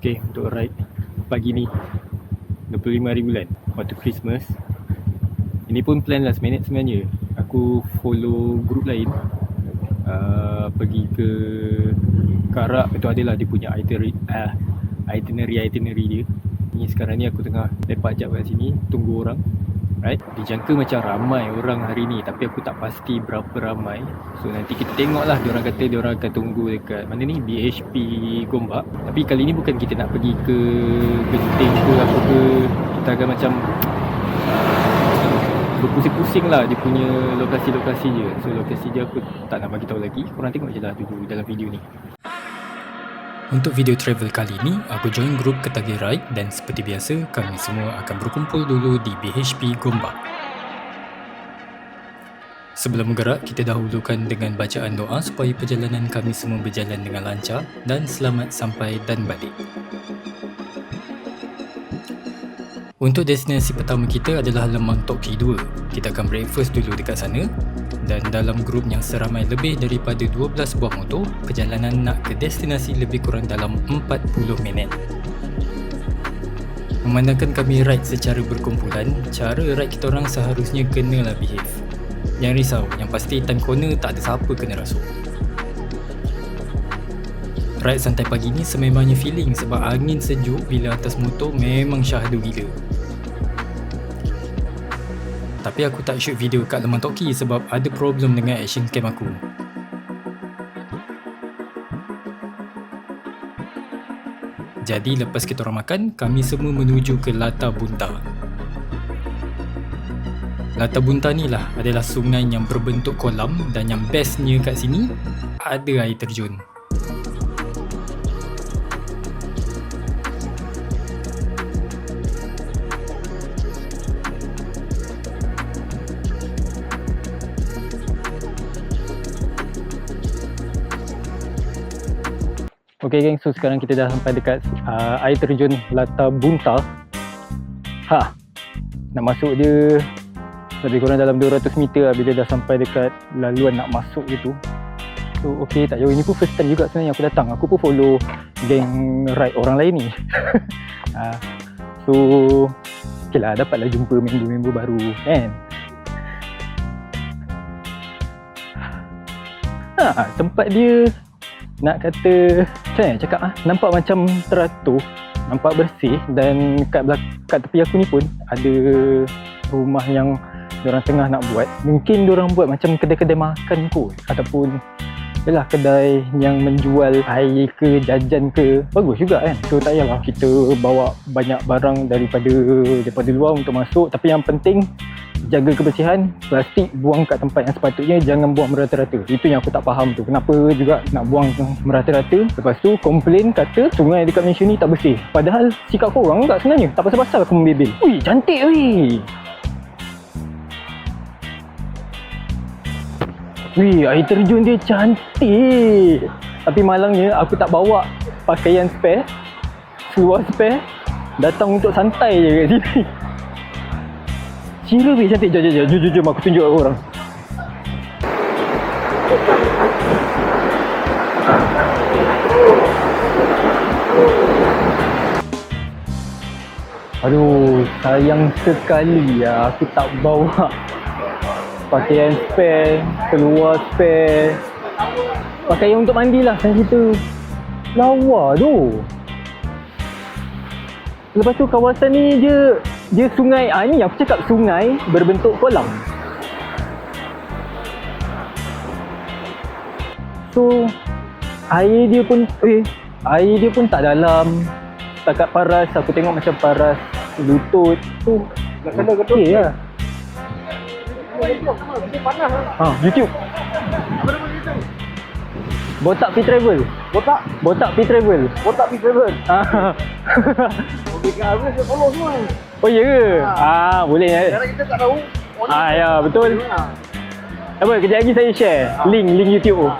Okay, untuk ride pagi ni 25 hari bulan waktu Christmas. Ini pun plan last minute sebenarnya. Aku follow group lain pergi ke Karak. Itu adalah dia punya itinerary dia. Ni sekarang ni aku tengah lepak jap kat sini tunggu orang. Right, dijangka macam ramai orang hari ni, tapi aku tak pasti berapa ramai. So nanti kita tengok lah. Diorang kata diorang akan tunggu dekat mana ni, BHP Gombak. Tapi kali ni bukan kita nak pergi ke Genting ke apa ke. Kita akan macam berpusing-pusing lah dia punya lokasi-lokasi je. So lokasi je aku tak nak bagi tahu lagi. Korang tengok je lah dulu dalam video ni. Untuk video travel kali ni, aku join grup Ketagih Ride dan seperti biasa, kami semua akan berkumpul dulu di BHP Gombak. Sebelum bergerak, kita dahulukan dengan bacaan doa supaya perjalanan kami semua berjalan dengan lancar dan selamat sampai dan balik. Untuk destinasi pertama kita adalah Lemang Tok Ki 2. Kita akan breakfast dulu dekat sana. Dan dalam grup yang seramai lebih daripada 12 buah motor, perjalanan nak ke destinasi lebih kurang dalam 40 minit. Memandangkan kami ride secara berkumpulan, cara ride kita orang seharusnya kenalah behave. Jangan risau, yang pasti time corner tak ada siapa kena rasuk. Ride santai pagi ni sememangnya feeling sebab angin sejuk bila atas motor memang syahdu gila. Tapi aku tak shoot video kat Lemang Tok Ki sebab ada problem dengan action cam aku. Jadi lepas kita orang makan, kami semua menuju ke Lata Bunta. Lata Bunta ni lah adalah sungai yang berbentuk kolam dan yang bestnya kat sini ada air terjun. Okay geng, so sekarang kita dah sampai dekat air terjun Lata Bunta. Nak masuk dia lebih kurang dalam 200 meter lah bila dah sampai dekat laluan nak masuk gitu. So okay, tak jauh. Ini pun first time juga sebenarnya aku datang. Aku pun follow geng ride orang lain ni. So okay lah, dapatlah jumpa member-member baru kan. Tempat dia nak kata macam mana cakap nampak macam teratur, nampak bersih. Dan kat tepi aku ni pun ada rumah yang diorang tengah nak buat. Mungkin diorang buat macam kedai-kedai makan kot, ataupun yalah kedai yang menjual air ke jajan ke. Bagus juga kan. So tak payahlah kita bawa banyak barang daripada luar untuk masuk. Tapi yang penting jaga kebersihan. Plastik buang kat tempat yang sepatutnya, jangan buang merata-rata. Itu yang aku tak faham tu, kenapa juga nak buang merata-rata. Lepas tu komplain kata sungai dekat Malaysia ni tak bersih. Padahal sikap korang tak sebenarnya. Tak pasal-pasal aku membebel. Ui, cantik weh. Wih, air terjun dia cantik. Tapi malangnya aku tak bawa pakaian spare, seluar spare. Datang untuk santai je kat sini. Cira weh cantik. Jom aku tunjuk kat korang. Aduh, sayang sekali ya aku tak bawa pakaian spare, seluar spare. Pakaian untuk mandi lah kan kita. Lawa tu. Lepas tu kawasan ni dia sungai. Ni aku cakap sungai berbentuk kolam. So air dia pun tak dalam. Setakat paras, aku tengok macam paras lutut tu. Okey lah. YouTube. Apa nama YouTube? Botak P Travel. Botak P Travel. Okey, kan saya follow semua. Oh ya ke? Boleh ya. Sekarang kita tak tahu. Ya betul. Apa, kejap lagi saya share link YouTube tu.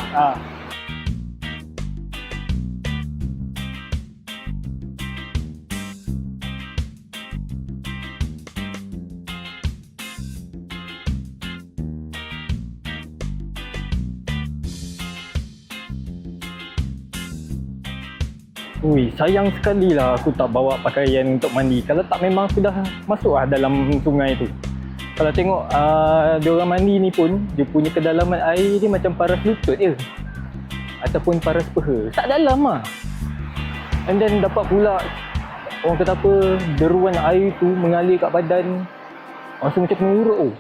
Ui, sayang sekali lah aku tak bawa pakaian untuk mandi. Kalau tak memang aku dah masuk lah dalam sungai tu. Kalau tengok dia orang mandi ni pun, dia punya kedalaman air dia macam paras lutut je. Ataupun paras peha. Tak dalam lah. And then dapat pula, orang kata apa, deruan air tu mengalir kat badan. Rasa macam kena urut tu.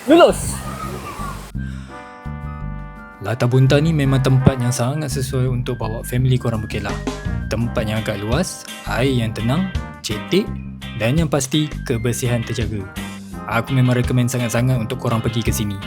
Lulus! Latar Bunta ni memang tempat yang sangat sesuai untuk bawa family korang berkelah. Tempat yang agak luas, air yang tenang, cetek dan yang pasti kebersihan terjaga. Aku memang recommend sangat-sangat untuk korang pergi ke sini.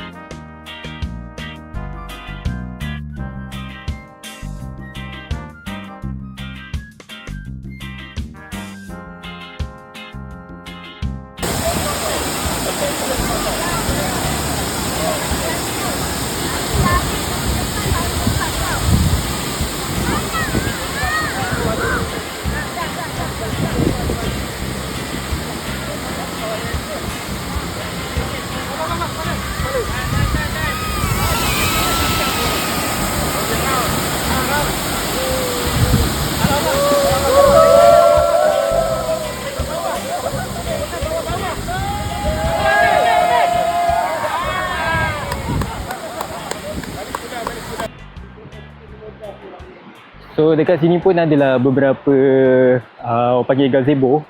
So dekat sini pun adalah beberapa orang panggil gazebo,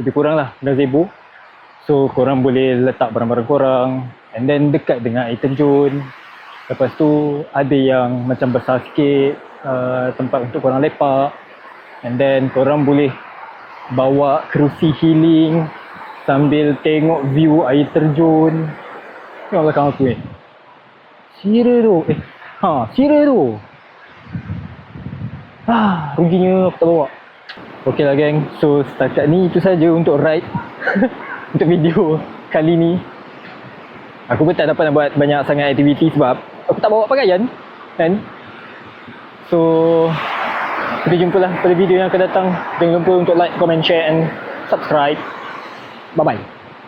lebih kurang lah gazebo. So korang boleh letak barang-barang korang, and then dekat dengan air terjun. Lepas tu ada yang macam besar sikit, tempat untuk korang lepak. And then korang boleh bawa kerusi healing sambil tengok view air terjun. Tengok belakang aku ni. Sira tu, sira tu. Ruginya aku tak bawa. Okey lah geng, so setakat ni itu saja untuk ride untuk video kali ni. Aku pun tak dapat nak buat banyak sangat aktiviti sebab aku tak bawa pakaian kan. So kita jumpalah pada video yang akan datang. Jangan lupa untuk like, comment, share and subscribe. Bye bye.